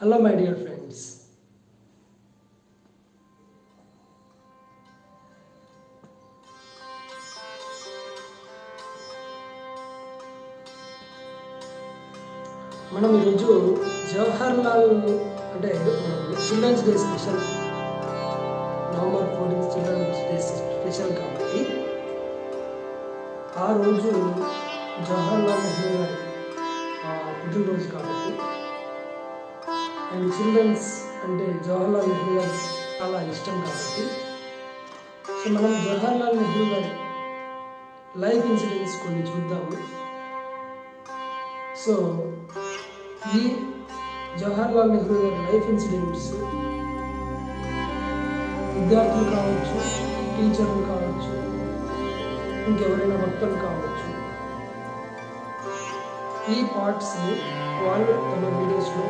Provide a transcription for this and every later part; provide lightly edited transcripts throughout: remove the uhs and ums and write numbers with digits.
Hello my dear friends. మనం ఈరోజు జవహర్లాల్ అంటే children's day special, November 14 children's day special కాబట్టి ఆ రోజు జవహర్లాల్ నెహ్రూ గారి పుట్టినరోజు కాబట్టి అండ్ చిల్డ్రన్స్ అంటే జవహర్లాల్ నెహ్రూ గారు చాలా ఇష్టం కాబట్టి సో మనం జవహర్లాల్ నెహ్రూ గారి లైఫ్ ఇన్సిడెంట్స్ కొన్ని చూద్దాము. సో ఈ జవహర్లాల్ నెహ్రూ గారి లైఫ్ ఇన్సిడెంట్స్ విద్యార్థులు కావచ్చు, టీచర్లు కావచ్చు, ఇంకెవరైనా భక్తులు కావచ్చు, ఈ పార్ట్స్ని వాళ్ళు తమ వీడియోస్లో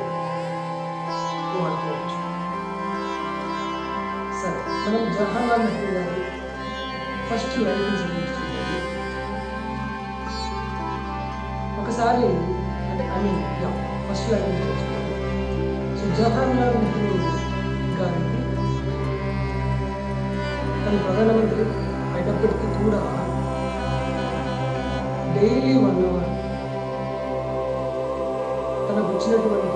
వాడుకోవచ్చు. సరే, మనం జవహర్లాల్ నెహ్రూ గారి ఫస్ట్ లైఫ్ ఇన్సిడెంట్స్ చూద్దాము. ఒకసారి ఫస్ట్ లైఫ్ ఇన్సిడెంట్స్ చూద్దాము. సో జవహర్లాల్ నెహ్రూ గారికి తన ప్రధానమంత్రి అయినప్పటికీ కూడా డైలీ 1 hour తనకు వచ్చినటువంటి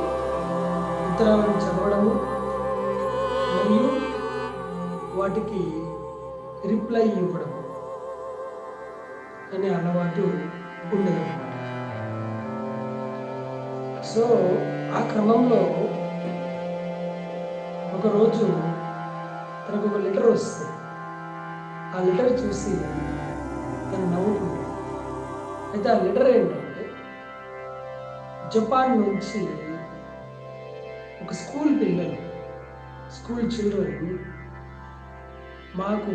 ఉత్తరాలను చదవడము మరియు వాటికి రిప్లై ఇవ్వడం అనే అలవాటు ఉండేదన్నమాట. సో ఆ క్రమంలో ఒకరోజు తనకు ఒక లెటర్ వస్తుంది. ఆ లెటర్ చూసి తను నవ్వుకుంటుంది. అయితే ఆ లెటర్ ఏంటంటే జపాన్ నుంచి ఒక స్కూల్ చిల్డ్రన్ మాకు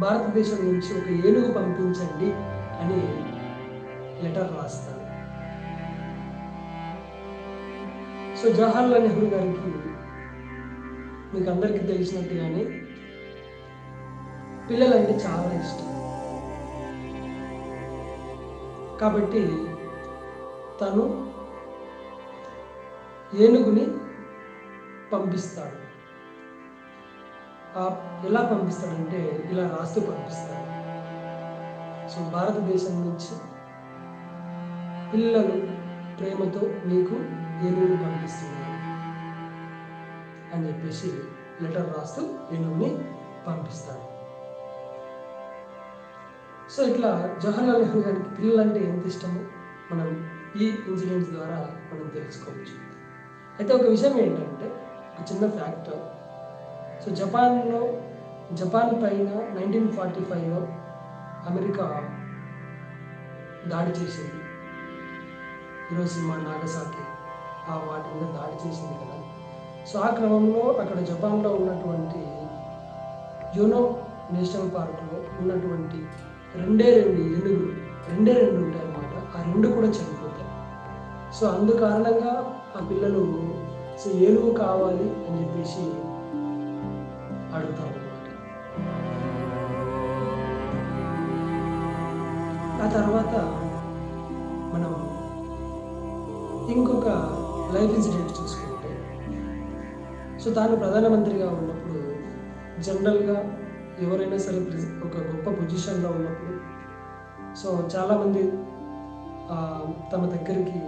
భారతదేశం నుంచి ఒక ఏనుగు పంపించండి అని లెటర్ రాస్తాడు. సో జవహర్లాల్ నెహ్రూ గారికి మీకు అందరికీ తెలిసినట్టుగానే పిల్లలంటే చాలా ఇష్టం కాబట్టి తను ఏనుగుని పంపిస్తాడు. ఎలా పంపిస్తాడంటే ఇలా రాస్తూ పంపిస్తాడు. సో భారతదేశం నుంచి పిల్లలు ప్రేమతో మీకు ఏనుగుని పంపిస్తున్నారు అని చెప్పేసి లెటర్ రాస్తూ ఏనుగుని పంపిస్తాడు. సో ఇట్లా జవహర్లాల్ నెహ్రూ గారికి పిల్లలంటే ఎంత ఇష్టమో మనం ఈ ఇన్సిడెంట్స్ ద్వారా మనం తెలుసుకోవచ్చు. అయితే ఒక విషయం ఏంటంటే, ఒక చిన్న ఫ్యాక్ట్. సో జపాన్ పైన 1945 అమెరికా దాడి చేసింది. హిరోషిమా, నాగసాకి వాటి మీద దాడి చేసింది కదా. సో ఆ క్రమంలో అక్కడ జపాన్లో ఉన్నటువంటి యోనో నేషనల్ పార్క్లో ఉన్నటువంటి రెండే ఏనుగులు ఉంటాయి అన్నమాట. ఆ 2 కూడా చనిపోతాయి. సో అందు కారణంగా ఆ పిల్లలు సో ఏనుగు కావాలి అని చెప్పేసి అడుగుతారు అన్నమాట. ఆ తర్వాత మనం ఇంకొక లైఫ్ ఇన్సిడెంట్ చూసుకుంటే, సో తాను ప్రధానమంత్రిగా ఉన్నప్పుడు జనరల్గా ఎవరైనా సరే ఒక గొప్ప పొజిషన్లో ఉన్నప్పుడు సో చాలామంది తమ దగ్గరికి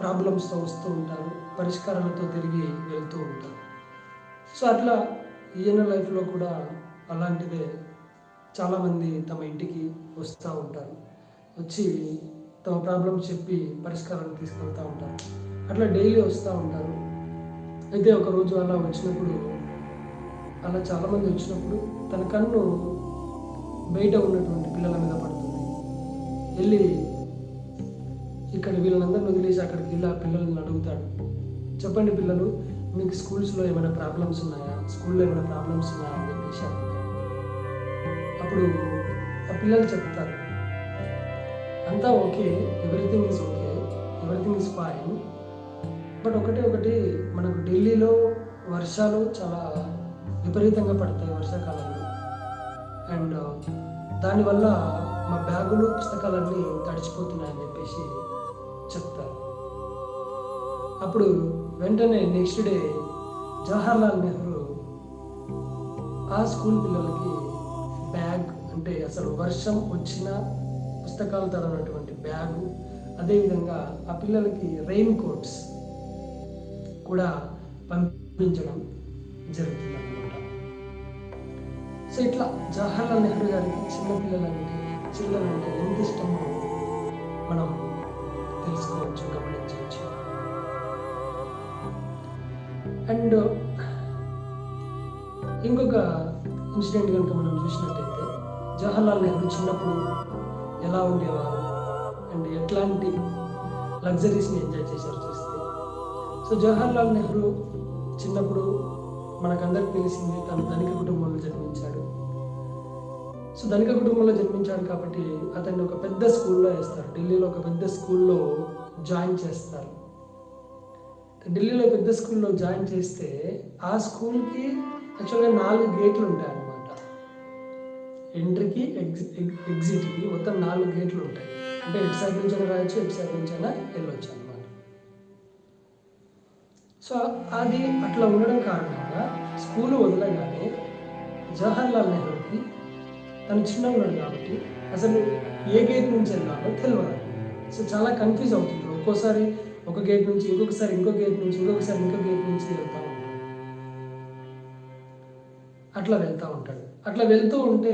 ప్రాబ్లమ్స్తో వస్తూ ఉంటారు, పరిష్కారాలతో తిరిగి వెళ్తూ ఉంటారు. సో అట్లా ఈయన లైఫ్లో కూడా అలాంటిదే. చాలామంది తమ ఇంటికి వస్తూ ఉంటారు, వచ్చి తమ ప్రాబ్లమ్స్ చెప్పి పరిష్కారాలు తీసుకెళ్తూ ఉంటారు. అట్లా డైలీ వస్తూ ఉంటారు. అయితే ఒకరోజు అలా చాలామంది వచ్చినప్పుడు తన కన్ను బయట ఉన్నటువంటి పిల్లల మీద పడుతుంది. వెళ్ళి ఇక్కడ వీళ్ళందరిని వదిలేసి అక్కడికి వెళ్ళి ఆ పిల్లల్ని అడుగుతాడు, చెప్పండి పిల్లలు, మీకు స్కూల్లో ఏమైనా ప్రాబ్లమ్స్ ఉన్నాయా అని చెప్పేసి అడుగుతాడు. అప్పుడు ఆ పిల్లలు చెప్తారు, అంతా okay, everything is fine, but ఒకటి మనకు ఢిల్లీలో వర్షాలు చాలా విపరీతంగా పడతాయి వర్షాకాలంలో. అండ్ దానివల్ల మా బ్యాగులు, పుస్తకాలన్నీ తడిచిపోతున్నాయని చెప్పేసి చెప్తారు. అప్పుడు వెంటనే నెక్స్ట్ డే జవహర్లాల్ నెహ్రూ ఆ స్కూల్ పిల్లలకి బ్యాగ్, అంటే అసలు వర్షం వచ్చిన పుస్తకాలు తడనటువంటి బ్యాగు, అదేవిధంగా ఆ పిల్లలకి రెయిన్ కోట్స్ కూడా పంపించడం జరుగుతుందన్నమాట. సో ఇట్లా జవహర్లాల్ నెహ్రూ గారికి చిల్లరంటే ఎంత ఇష్టమో మనం తెలుసుకోవచ్చు, గమనించవచ్చు. అండ్ ఇంకొక ఇన్సిడెంట్ కనుక మనం చూసినట్టయితే, జవహర్లాల్ నెహ్రూ చిన్నప్పుడు ఎలా ఉండేవారు అండ్ ఎట్లాంటి లగ్జరీస్ని ఎంజాయ్ చేశారు చూస్తే, సో జవహర్లాల్ నెహ్రూ చిన్నప్పుడు మనకందరికి తెలిసింది, తను ధనిక కుటుంబంలో జన్మించాడు. సో ధనిక కుటుంబంలో జన్మించాడు కాబట్టి అతన్ని ఒక పెద్ద స్కూల్లో వేస్తారు. ఢిల్లీలో ఒక పెద్ద స్కూల్లో జాయిన్ చేస్తారు. ఢిల్లీలో పెద్ద స్కూల్లో జాయిన్ చేస్తే ఆ స్కూల్కి యాక్చువల్గా 4 గేట్లు ఉంటాయి అన్నమాట. ఎంట్రీకి, ఎగ్జిట్కి మొత్తం 4 గేట్లు ఉంటాయి. అంటే ఇటు సైడ్ నుంచి అయినా రాయొచ్చు, ఇటు సైడ్ నుంచి అయినా వెళ్ళొచ్చు అనమాట. సో అది అట్లా ఉండడం కారణంగా స్కూలు వదలగానే జవహర్లాల్ నెహ్రూకి, తను చిన్న ఉన్నాడు కాబట్టి అసలు ఏ గేట్ నుంచి వెళ్ళాలో తెలియదు. సో చాలా కన్ఫ్యూజ్ అవుతుంటారు. ఒక్కోసారి ఒక గేట్ నుంచి, ఇంకొకసారి ఇంకో గేట్ నుంచి, ఇంకొకసారి ఇంకో గేట్ నుంచి వెళ్తూ ఉంటాడు. అట్లా వెళ్తూ ఉంటే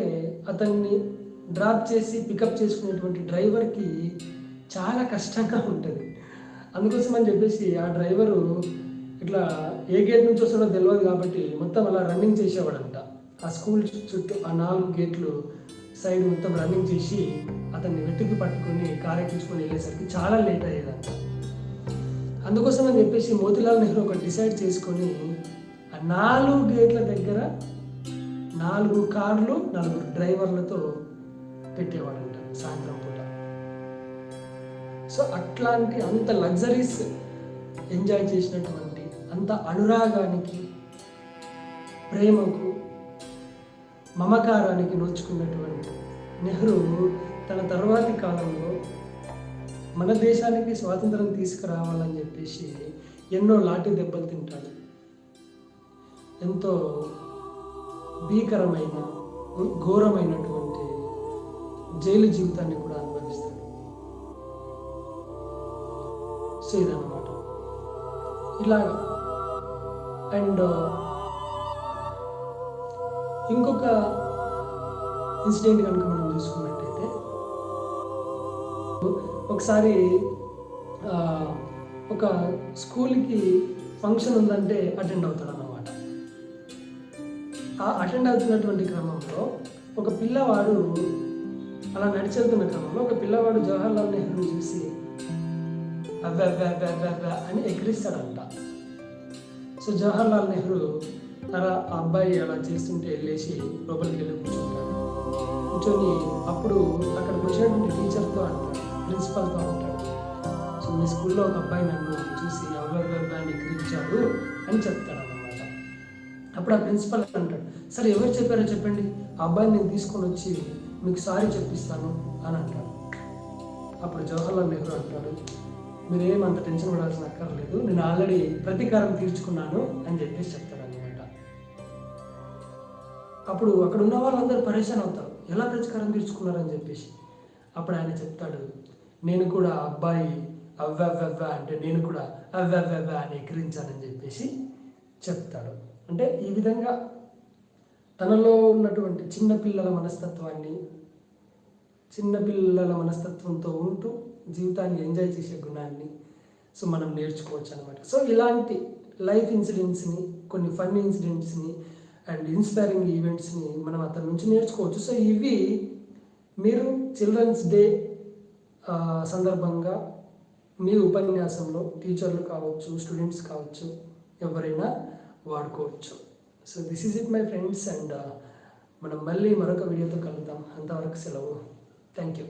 అతన్ని డ్రాప్ చేసి పికప్ చేసుకునేటువంటి డ్రైవర్కి చాలా కష్టంగా ఉంటుంది. అందుకోసం అని చెప్పేసి ఆ డ్రైవరు ఇట్లా ఏ గేట్ నుంచి వస్తాడో తెలియదు కాబట్టి మొత్తం అలా రన్నింగ్ చేసేవాడంట. ఆ స్కూల్ చుట్టూ ఆ 4 గేట్లు సైడ్ మొత్తం రన్నింగ్ చేసి అతన్ని వెతికి పట్టుకొని కారు ఎక్కించుకొని వెళ్ళేసరికి చాలా లేట్ అయ్యేదంట. అందుకోసం అని చెప్పేసి మోతీలాల్ నెహ్రూ ఒక డిసైడ్ చేసుకొని ఆ 4 గేట్ల దగ్గర 4 కార్లు 4 డ్రైవర్లతో పెట్టేవాడంట సాయంత్రం పూట. సో అట్లాంటి అంత లగ్జరీస్ ఎంజాయ్ చేసినటువంటి, అంత అనురాగానికి, ప్రేమకు, మమకారానికి నోచుకున్నటువంటి నెహ్రూ తన తర్వాతి కాలంలో మన దేశానికి స్వాతంత్రం తీసుకురావాలని చెప్పేసి ఎన్నో లాఠీ దెబ్బలు తింటాడు. ఎంతో భీకరమైన, ఘోరమైనటువంటి జైలు జీవితాన్ని కూడా అనుభవిస్తాడు. సో ఇదన్నమాట. ఇలాగా. అండ్ ఇంకొక ఇన్సిడెంట్ కనుక మనం చూసుకున్నట్టయితే, ఒకసారి ఒక స్కూల్కి ఫంక్షన్ ఉందంటే అటెండ్ అవుతాడు అన్నమాట. ఆ అటెండ్ అవుతున్నటువంటి క్రమంలో ఒక పిల్లవాడు, అలా నడిచెళ్తున్న క్రమంలో ఒక పిల్లవాడు జవహర్లాల్ నెహ్రూ చూసి అవ్వ అని ఎక్కిరిస్తాడంట. సో జవహర్లాల్ నెహ్రూ ఆ అబ్బాయి అలా చేస్తుంటే వెళ్ళేసి లోపలికి వెళ్ళి కూర్చొని అప్పుడు అక్కడికి వచ్చినటువంటి టీచర్తో అంటాడు, ప్రిన్సిపల్తో అంటాడు, సో మీ స్కూల్లో ఒక అబ్బాయి నన్ను చూసి అవ్వని ఎక్కిరించాడు అని చెప్తాడు అన్నమాట. అప్పుడు ఆ ప్రిన్సిపల్ అంటాడు, సరే ఎవరు చెప్పారో చెప్పండి, ఆ అబ్బాయిని నేను తీసుకొని వచ్చి మీకు సారీ చెప్పిస్తాను అని అంటాడు. అప్పుడు జవహర్లాల్ నెహ్రూ అంటాడు, మీరేమంత టెన్షన్ పడాల్సిన అక్కర్లేదు, నేను ఆల్రెడీ ప్రతీకారం తీర్చుకున్నాను అని చెప్పేసి చెప్తాడు అనమాట. అప్పుడు అక్కడ ఉన్న వాళ్ళందరూ పరేషాన్ అవుతారు, ఎలా ప్రతీకారం తీర్చుకున్నారని చెప్పేసి. అప్పుడు ఆయన చెప్తాడు, నేను కూడా అబ్బాయి అవ్వ అంటే నేను కూడా అవ్వ అని ఎక్కిరించానని చెప్పేసి చెప్తాడు. అంటే ఈ విధంగా తనలో ఉన్నటువంటి చిన్నపిల్లల మనస్తత్వంతో ఉంటూ జీవితాన్ని ఎంజాయ్ చేసే గుణాన్ని సో మనం నేర్చుకోవచ్చు అనమాట. సో ఇలాంటి లైఫ్ ఇన్సిడెంట్స్ని, కొన్ని ఫన్నీ ఇన్సిడెంట్స్ని అండ్ ఇన్స్పైరింగ్ ఈవెంట్స్ని మనం అతని నుంచి నేర్చుకోవచ్చు. సో ఇవి మీరు చిల్డ్రన్స్ డే సందర్భంగా మీ ఉపన్యాసంలో టీచర్లు కావచ్చు, స్టూడెంట్స్ కావచ్చు, ఎవరైనా వాడుకోవచ్చు. So this is it my friends. And మనం మళ్ళీ మరొక వీడియోతో కలుద్దాం. అంతవరకు సెలవు. Thank you.